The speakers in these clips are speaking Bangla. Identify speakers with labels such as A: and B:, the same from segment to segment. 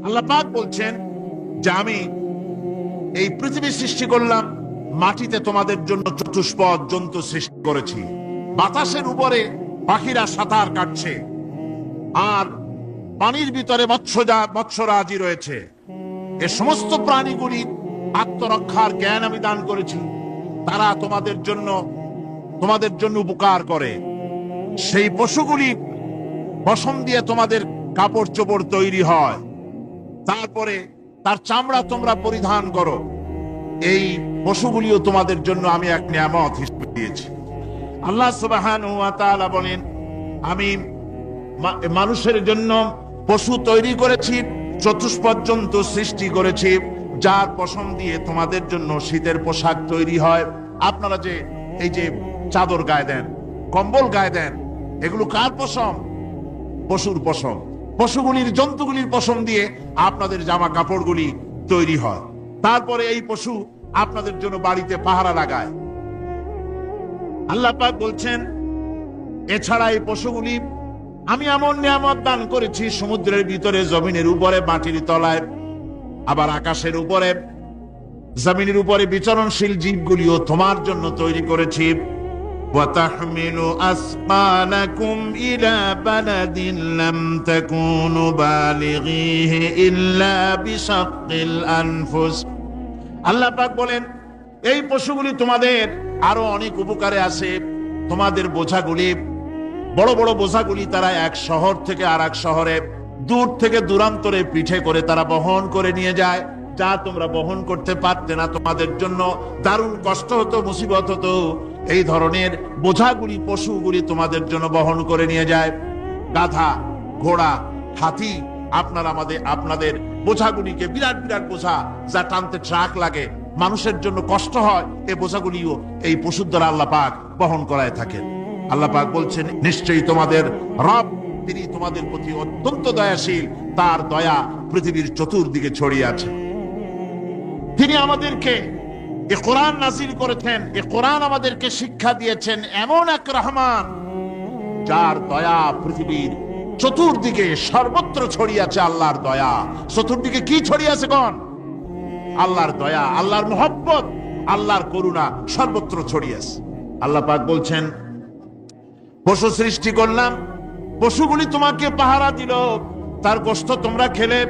A: আল্লাহ পাক বলছেন যে আমি এই পৃথিবী সৃষ্টি করলাম, মাটিতে তোমাদের জন্য চতুষ্পদ জন্তু সৃষ্টি করেছি, বাতাসের উপরে পাখিরা সাঁতার কাটছে, আর পানির ভিতরে মৎস্যরাজি রয়েছে। এ সমস্ত প্রাণীগুলি আত্মরক্ষার জ্ঞান আমি দান করেছি, তারা তোমাদের জন্য উপকার করে। সেই পশুগুলি পশম দিয়ে তোমাদের কাপড় চোপড় তৈরি হয়, তারপরে তার চামড়া তোমরা পরিধান করো। এই পশুগুলিও তোমাদের জন্য আমি এক নিয়ামত হিসেবে দিয়েছি। আল্লাহ সুবহানাহু ওয়া তাআলা বলেন, আমি মানুষের জন্য পশু তৈরি করেছি, চতুষ্পদ জন্তু সৃষ্টি করেছি, যার পশম দিয়ে তোমাদের জন্য শীতের পোশাক তৈরি হয়। আপনারা যে এই যে চাদর গায়ে দেন, কম্বল গায়ে দেন, এগুলো কার পশম? পশুর পশম। জন্তুগুলির পশম দিয়ে আপনাদের জামা কাপড়গুলি তৈরি হয়। তারপরে এই পশু আপনাদের জন্য বাড়িতে পাহারা লাগায়। আল্লাহ পাক বলছেন, এছাড়া এই পশুগুলি আমি এমন নিয়ামত দান করেছি, সমুদ্রের ভিতরে, জমিনের উপরে, মাটির তলায়, আবার আকাশের উপরে, জমিনের উপরে বিচরণশীল জীবগুলিও তোমার জন্য তৈরি করেছি। وَتَحْمِلُ أَثْقَالَكُمْ إِلَى بَلَدٍ لَّمْ تَكُونُوا بَالِغِيهِ إِلَّا بِشَقِّ الْأَنفُسِ। আল্লাহ পাক বলেন, এই পশুগুলি তোমাদের আরো অনেক উপকারে আসে। তোমাদের বোঝাগুলি, বড় বড় বোঝাগুলি তারা এক শহর থেকে আর এক শহরে, দূর থেকে দূরান্তরে পিঠে করে তারা বহন করে নিয়ে যায়, যা তোমরা বহন করতে পারতে না। তোমাদের জন্য দারুণ কষ্ট হতো, মুসিবত হতো। এই ধরনের বোঝাগুলি, পশুগুলি তোমাদের জন্য বহন করে নিয়ে যায়। গাধা, ঘোড়া, হাতি আপনাদের বোঝাগুলিকে, বিরাট বিরাট বোঝা যা টানতে ট্রাক লাগে, মানুষের জন্য কষ্ট হয়, এই বোঝাগুলিও এই পশুর দ্বারা আল্লাহ পাক বহন করায় থাকেন। আল্লাহ পাক বলছেন, নিশ্চয়ই তোমাদের রব, তিনি তোমাদের প্রতি অত্যন্ত দয়াশীল, তার দয়া পৃথিবীর চতুর্দিকে ছড়িয়ে আছে। তিনি আমাদেরকে এ কোরআন নাযিল করেছেন, এ কোরআন আমাদেরকে শিক্ষা দিয়েছেন এমন এক রহমান, যার দয়া পৃথিবীর চতুর্দিকে সর্বত্র ছড়িয়ে আছে। আল্লাহর দয়া চতুর্দিকে কি ছড়িয়ে আছে কোন? আল্লাহর দয়া, আল্লাহর মহব্বত, আল্লাহর করুণা সর্বত্র ছড়িয়ে আছে। আল্লাহ পাক বলছেন, পশু সৃষ্টি করলাম, পশুগুলি তোমাকে পাহারা দিল, তার গোশত তোমরা খেলে,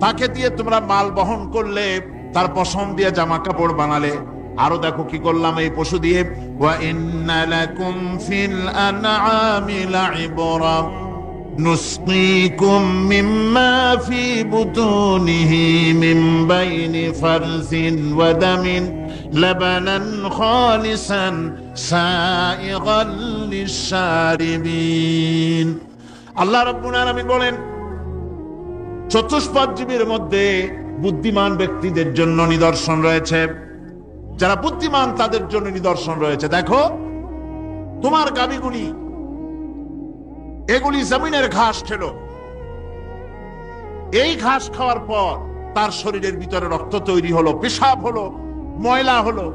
A: তাকে দিয়ে তোমরা মাল বহন করলে, তার পশম দিয়ে জামা কাপড় বানালে। আরো দেখো কি করলাম এই পশু দিয়ে, ওয়া ইন্না লাকুম ফিল আনআমি লাইবরা নুসকিকুম মিম্মা ফি বুতুনিহি মিন বাইনি ফারসিন ওয়া দামিন লাবানান খালিসান সাইগাল লিশারিবিন। আল্লাহ রাব্বুল আলামিন বলেন, চতুষ্পদ জীবের মধ্যে বুদ্ধিমান ব্যক্তিদের জন্য নিদর্শন রয়েছে। যারা বুদ্ধিমান তাদের জন্য নিদর্শন রয়েছে। দেখো, তোমার গাভীগুলি, এগুলি জমিনের ঘাস খেলো, এই ঘাস খাওয়ার পর তার শরীরের ভিতরে রক্ত তৈরি হলো, পেশাব হলো, ময়লা হলো।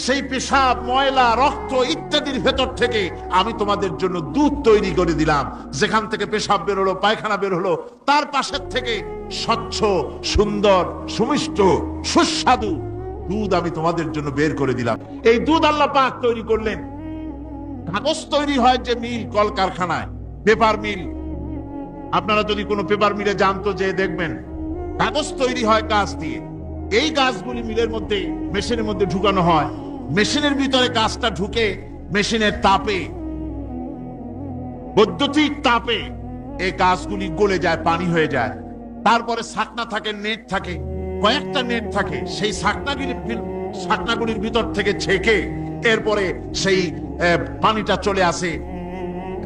A: সেই পেশাব, ময়লা, রক্ত ইত্যাদির ভেতর থেকে আমি তোমাদের জন্য দুধ তৈরি করে দিলাম। যেখান থেকে পেশাব বের হলো, পায়খানা বের হলো, তার পাশের থেকে স্বচ্ছ, সুন্দর, সুমিষ্ট, সুস্বাদু দুধ আমি তোমাদের জন্য বের করে দিলাম। এই দুধ আল্লাহ পাক তৈরি করলেন। কাগজ তৈরি হয় যে মিল, কলকারখানায়, পেপার মিল। আপনারা যদি কোনো পেপার মিলে যান তো যে দেখবেন কাগজ তৈরি হয় গাছ দিয়ে। এই গাছগুলি মিলের মধ্যে, মেশিনের মধ্যে ঢুকানো হয়। মেশিনের ভিতরে গাছটা ঢুকে মেশিনের তাপে, বৈদ্যুতিক তাপে এই গাছগুলি গলে যায়, পানি হয়ে যায়। তারপরে ছাকনা থাকে, নেট থাকে, কয়েকটা নেট থাকে। সেই ছাকনাগুলির ভিতর থেকে ছেঁকে এরপরে সেই পানিটা চলে আসে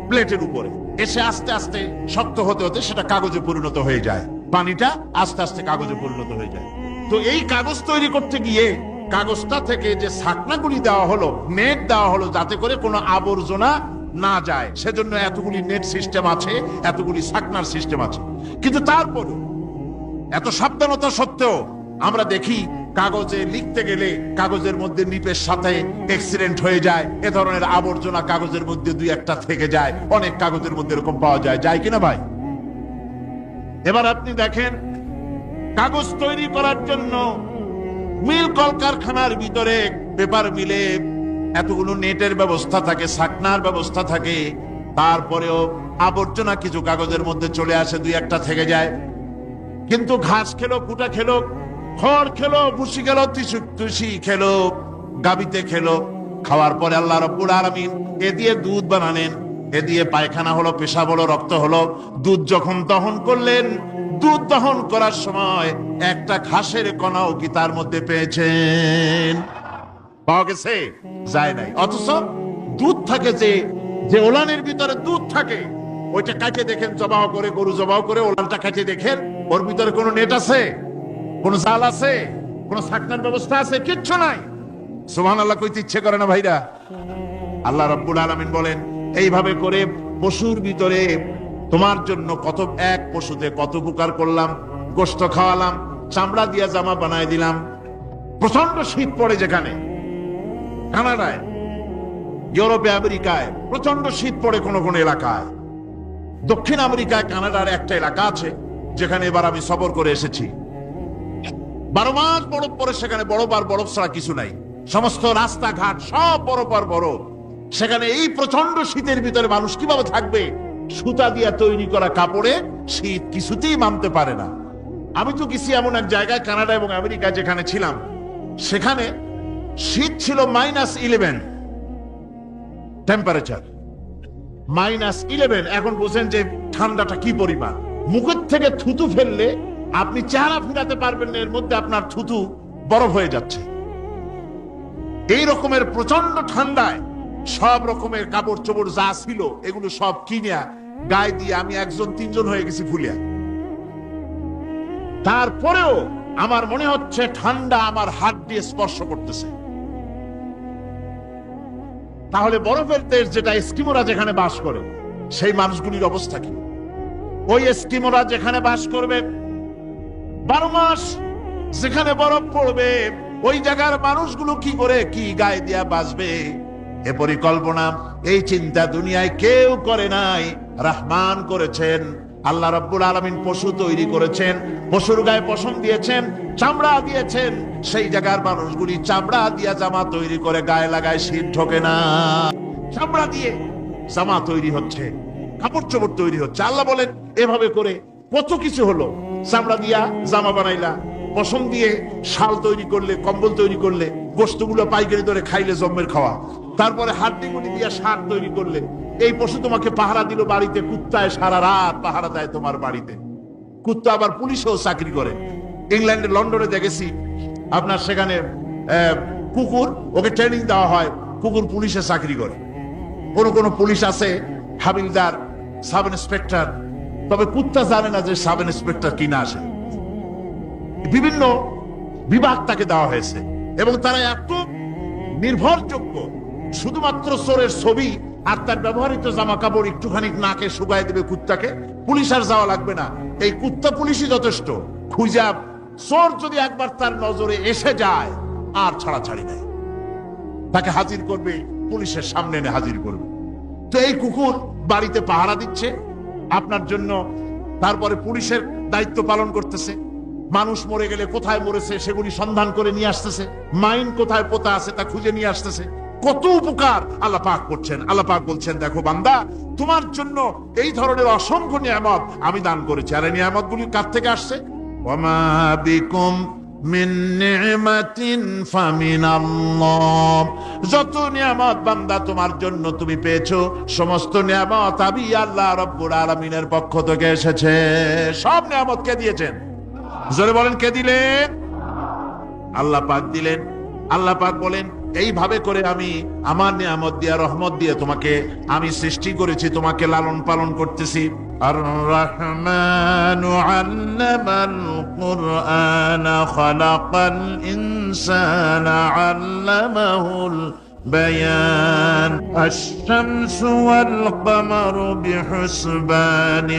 A: প্লেটের উপরে, এসে আস্তে আস্তে শক্ত হতে হতে সেটা কাগজে পরিণত হয়ে যায়। পানিটা আস্তে আস্তে কাগজে পরিণত হয়ে যায়। তো এই কাগজ তৈরি করতে গিয়ে কাগজটা থেকে যে ছাকনাগুলি দেওয়া হলো, নেট দেওয়া হলো, যাতে করে কোনো আবর্জনা না যায়, সেজন্য এতগুলি নেট সিস্টেম আছে, এতগুলি ছাকনার সিস্টেম আছে। কিন্তু তারপরও এত সাবধানতা সত্ত্বেও আমরা দেখি কাগজে লিখতে গেলে কাগজের মধ্যে নিপের সাথে অ্যাক্সিডেন্ট হয়ে যায়। এ ধরনের আবর্জনা কাগজের মধ্যে দুই একটা থেকে যায়, অনেক কাগজের মধ্যে এরকম পাওয়া যায়, যায় কিনা ভাই? এবার আপনি দেখেন কাগজ তৈরি করার জন্য মিল কলকারখানার ভিতরে পেপার মিলে এতগুলো নেটের ব্যবস্থা থাকে, ছাকনার ব্যবস্থা থাকে, তারপরেও আবর্জনা কিছু কাগজের মধ্যে চলে আসে, দুই একটা থেকে যায়। কিন্তু ঘাস খেলো, কুটা খেলো, খড় খেলো, ভুসি খেলো, তুষি খেলো, গাবিতে খেলো, খাওয়ার পরে আল্লাহ রাব্বুল আলামিন এ দিয়ে দুধ বানালেন, এ দিয়ে পায়খানা হলো, পেশাব হলো, রক্ত হলো। দুধ যখন দহন করলেন, দুধ দহন করার সময় একটা ঘাসের কণাও কি তার মধ্যে পেয়েছেন? পাওয়া গেছে? যায় নাই। অথচ দুধ থাকে, যে ওলানের ভিতরে দুধ থাকে, ওইটা কাটে দেখেন, জবাহ করে, গরু জবাহ করে ওলানটা কাটে দেখেন, ওর ভিতরে কোনো নেট আছে, কোনো জাল আছে, কোনো ছাকনার ব্যবস্থা আছে? কিচ্ছু নাই। সুবহানাল্লাহ কইতে ইচ্ছে করে না ভাইরা? আল্লাহ রাব্বুল আলামিন বলেন, এইভাবে করে পশুর ভিতরে তোমার জন্য কত, এক পশুতে কত উপকার করলাম, গোশত খাওয়ালাম, চামড়া দিয়া জামা বানায় দিলাম। প্রচন্ড শীত পড়ে যেখানে, কানাডায়, ইউরোপে, আমেরিকায় প্রচন্ড শীত পড়ে কোন কোন এলাকায়। দক্ষিণ আমেরিকায়, কানাডার একটা এলাকা আছে যেখানে এবার আমি সফর করে এসেছি। 12 মাস বরফ পড়ে সেখানে, বরফ আর বরফ ছাড়া কিছু নাই, সমস্ত রাস্তাঘাট সব বরফ আর বরফ। সেখানে এই প্রচন্ড শীতের ভিতরে মানুষ কিভাবে থাকবে? সুতা দিয়া তৈরি করা কাপড়ে শীত কিছুতেই মানতে পারে না। আমি তো গেছি এমন এক জায়গায়, কানাডা এবং আমেরিকা যেখানে ছিলাম, সেখানে শীত ছিল -11 টেম্পারেচার, -11। এখন বুঝেন যে ঠান্ডাটা কি পরিমাণ। মুখের থেকে থুতু ফেললে আপনি চেহারা ফিরাতে পারবেন না, এর মধ্যে আপনার থুতু বরফ হয়ে যাচ্ছে। এই রকমের প্রচন্ড ঠান্ডায় সব রকমের কাপড় চোপড় যা ছিল এগুলো সব কিনিয়া গায়ে দিয়ে আমি 1-3 হয়ে গেছি ফুলিয়া। তারপরেও আমার মনে হচ্ছে ঠান্ডা আমার হাত দিয়ে স্পর্শ করতেছে। তাহলে বরফের দেশ যেটা, এস্কিমোরা যেখানে বাস করে, সেই মানুষগুলির অবস্থা কি? ওই এস্কিমোরা যেখানে বাস করবে, 12 মাস যেখানে বরফ পড়বে, ওই জায়গার মানুষগুলো কি করে, কি গায়ে দিয়া বাঁচবে? এ পরিকল্পনা, এই চিন্তা দুনিয়ায় কেউ করে নাই, রহমান করেছেন। আল্লাহ রাব্বুল আলামিন পশু তৈরি করেছেন, পশুর গায়ে পশম দিয়েছেন, চামড়া দিয়েছেন। সেই জায়গার মানুষগুলি চামড়া দিয়া জামা তৈরি করে গায়ে লাগায়, শীত ঢোকে না। চামড়া দিয়ে জামা তৈরি হচ্ছে, কাপড় চোপড় তৈরি হচ্ছে। আল্লাহ বলেন, এভাবে করে কত কিছু হলো। চামড়া দিয়া জামা বানাইলা, পশম দিয়ে শাল তৈরি করলে, কম্বল তৈরি করলে, গোশতগুলো পাইকারি দরে খাইলে জম্মের খাওয়া। তারপরে হাড্ডিগুলি দিয়া শাক তৈরি করলে। এই পশু তোমাকে পাহারা দিল বাড়িতে, কুত্তায় সারা রাত পাহারা দেয় তোমার বাড়িতে। কুত্তা আবার পুলিশেও চাকরি করে। ইংল্যান্ডে, লন্ডনে দেখেছি আপনার, সেখানে কুকুর, ওকে ট্রেনিং দেওয়া হয়, কুকুর পুলিশে চাকরি করে। কোন কোন পুলিশ আছে হাবিলদার, সাব ইন্সপেক্টর, তবে কুত্তা জানে না যে সাব ইন্সপেক্টর কিনা আসে। বিভিন্ন বিভাগ তাকে দেওয়া হয়েছে এবং তারা এত নির্ভরযোগ্য, শুধুমাত্র চোরের ছবি আর তার ব্যবহৃত জামা কাপড় একটুখানি নাকে শুকায় দেবে কুত্তাকে, পুলিশ আর যাওয়া লাগবে না। এই কুত্তা পুলিশই যথেষ্ট। খুঁজা চোর যদি একবার তার নজরে এসে যায়, আর ছাড়াছাড়ি নাই, তাকে হাজির করবে, পুলিশের সামনে এনে হাজির করবে। তো এই কুকুর বাড়িতে পাহারা দিচ্ছে আপনার জন্য, তারপরে পুলিশের দায়িত্ব পালন করতেছে। মানুষ মরে গেলে কোথায় মরেছে সেগুলি সন্ধান করে নিয়ে আসতেছে, মাইন কোথায় পোতা আছে তা খুঁজে নিয়ে আসতেছে। কত উপকার আল্লাহ পাক করছেন। আল্লাহ পাক বলছেন, দেখো বান্দা, তোমার জন্য এই ধরনের অসংখ্য নিয়ামত আমি দান করেছি। আর এই নিয়ামত গুলি কার থেকে আসছে? ওয়ামা বিকুম মিন নি'মাতিন ফামিনাল্লাহ। যত নিয়ামত বান্দা তোমার জন্য তুমি পেয়েছো, সমস্ত নিয়ামত আমি আল্লাহ রাব্বুল আলামিনের পক্ষ থেকে এসেছে। সব নিয়ামত কে দিয়েছেন? জোরে বলেন, কে দিলেন? আল্লাহ পাক দিলেন। আল্লাহ পাক বলেন, এইভাবে করে আমি আমার নিয়ামত দিয়ে, রহমত দিয়ে তোমাকে আমি সৃষ্টি করেছি, তোমাকে লালন পালন করতেছি। আর রহমানু আল্লামাল কুরআনা খালাকাল ইনসানা আল্লামাহুল بيان الشمس والقمر بحسبان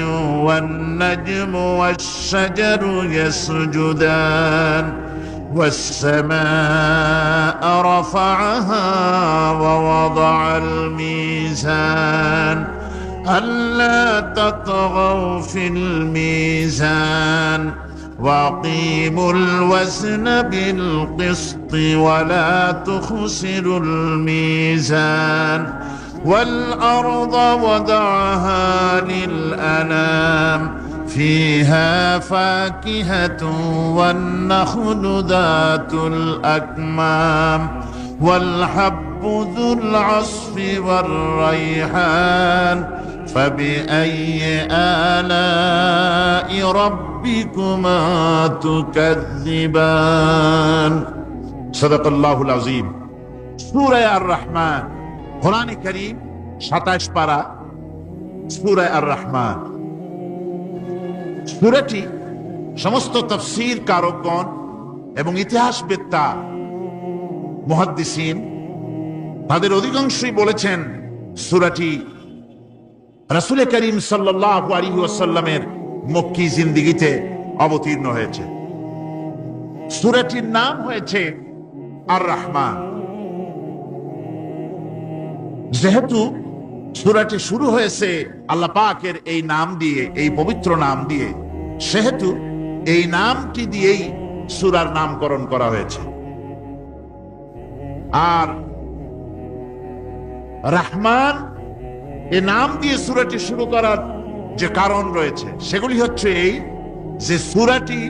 A: والنجم والشجر يسجدان والسماء رفعها ووضع الميزان ألا تطغوا في الميزان وأقيموا الوزن بالقسط ولا تخسروا الميزان والأرض وضعها للأنام فيها فاكهة والنخل ذات الأكمام والحب ذو العصف والريحان فبأي آلاء ربكما تكذبان صدق الله العظيم সূরা আর রহমান কোরআনে কারীম 27 পারা সূরা আর রহমান সূরাটি সমস্ত তাফসীর কারকগণ এবং ইতিহাসবেত্তা মুহাদ্দিসিন তাদের অধিকাংশই বলেছেন সূরাটি রাসূল করিম সাল্লাল্লাহু আলাইহি ওয়াসাল্লামের মক্কি জিন্দেগিতে অবতীর্ণ হয়েছে। সূরাটির নাম হয়েছে আর রহমান। যেহেতু সূরাটি শুরু হয়েছে আল্লাহ পাকের এই নাম দিয়ে, এই পবিত্র নাম দিয়ে, সেহেতু এই নামটি দিয়েই সূরার নামকরণ করা হয়েছে। আর রহমান এ নাম দিয়ে সূরাটি শুরু করার যে কারণ রয়েছে সেগুলি হচ্ছে এই যে সূরাটি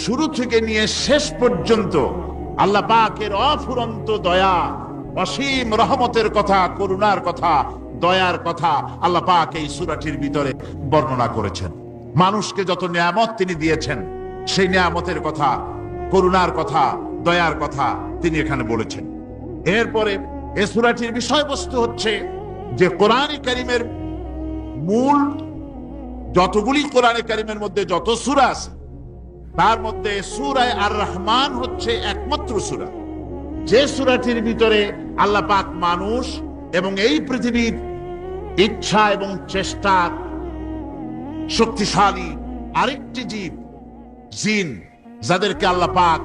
A: শুরু থেকে নিয়ে শেষ পর্যন্ত আল্লাহ পাকের অফুরন্ত দয়া, অসীম রহমতের কথা, করুণার কথা, দয়ার কথা আল্লাহ পাক এই সূরাটির ভিতরে বর্ণনা করেছেন। মানুষকে যত নিয়ামত তিনি দিয়েছেন সেই নিয়ামতের কথা, করুণার কথা, দয়ার কথা তিনি এখানে বলেছেন। এরপরে এই সূরাটির বিষয়বস্তু হচ্ছে যে কোরআনে কারীমের মূল যতগুলি কোরআনে কারীমের মধ্যে যত সূরা আছে তার মধ্যে সূরা আর রহমান হচ্ছে একমাত্র সূরা যে সূরাটির ভিতরে আল্লাহ পাক মানুষ এবং এই পৃথিবীর ইচ্ছা এবং চেষ্টার শক্তিশালী আরেকটি জীব জিন, যাদেরকে আল্লাহ পাক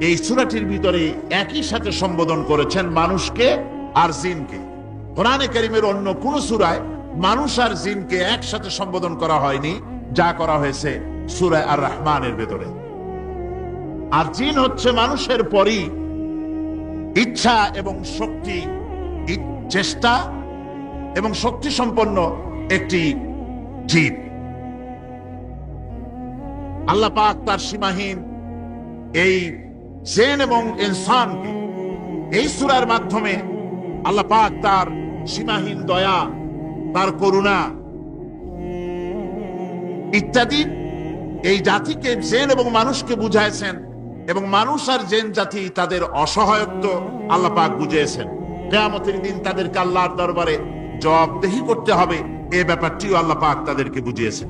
A: এই সূরাটির ভিতরে একই সাথে সম্বোধন করেছেন, মানুষকে আর জিনকে। কোরআনে কারীমের অন্য কোন সূরায় মানুষ আর জিনকে একসাথে সম্বোধন করা হয়নি, যা করা হয়েছে সূরা আর রহমানের ভেতরে। আর জিন হচ্ছে মানুষের পরই ইচ্ছা এবং শক্তি, চেষ্টা এবং শক্তি সম্পন্ন একটি জীব। আল্লাহ পাক তার সীমাহীন এই জিন এবং ইনসানকে এই সূরার মাধ্যমে আল্লাহ পাক তার সীমাহীন দয়া, তার করুণা ইত্যাদি এই জাতিকে, জিন এবং মানুষকে বুঝাইছেন এবং মানুষ আর জিন জাতি তাদের অসহায়ত্ব আল্লাহ পাক বুঝিয়েছেন। কিয়ামতের দিন তাদেরকে আল্লাহর দরবারে জবাবদেহি করতে হবে এই ব্যাপারটিও আল্লাহ পাক তাদেরকে বুঝিয়েছেন।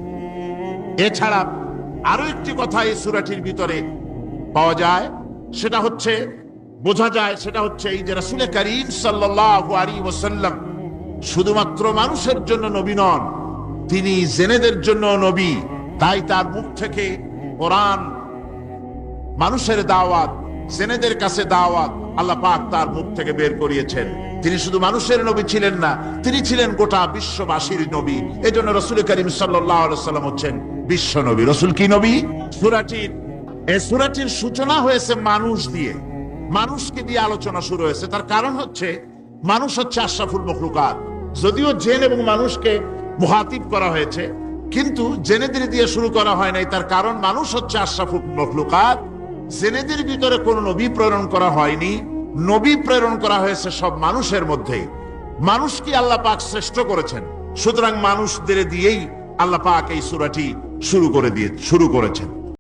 A: এছাড়া আরো একটি কথা এই সূরাটির ভিতরে পাওয়া যায়, সেটা হচ্ছে বোঝা যায়, সেটা হচ্ছে এই যে রাসূল করিম সাল্লাল্লাহু আলাইহি ওয়াসাল্লাম শুধুমাত্র মানুষের জন্য নবী নন, তিনি জিনেদের জন্য নবী। তাই তার মুখ থেকে কোরআন, মানুষের দাওয়াত, জিনেদের কাছে দাওয়াত আল্লাহ পাক তার মুখ থেকে বের করিয়েছেন। তিনি শুধু মানুষের নবী ছিলেন না, তিনি ছিলেন গোটা বিশ্ববাসীর নবী। এজন্য রাসূল করিম সাল্লাল্লাহু আলাইহি ওয়াসাল্লাম হচ্ছেন বিশ্ব নবী। রাসূল কি নবী? এই সূরাটির সূচনা হয়েছে মানুষ দিয়ে, মানুষকে দিয়ে আলোচনা শুরু হয়েছে। তার কারণ হচ্ছে মানুষ হচ্ছে আশরাফুল মখলুকাত। যদিও জিন এবং মানুষকে মুখাতিব করা হয়েছে, কিন্তু জিনেদের দিয়ে শুরু করা হয় নাই। তার কারণ মানুষ হচ্ছে আশরাফুল মখলুকাত। জিনেদের ভিতরে কোন নবী প্রেরণ করা হয়নি, নবী প্রেরণ করা হয়েছে সব মানুষের মধ্যেই। মানুষকে আল্লাহ পাক শ্রেষ্ঠ করেছেন, সুতরাং মানুষদের দিয়েই আল্লাহ পাক এই সূরাটি শুরু করেছেন।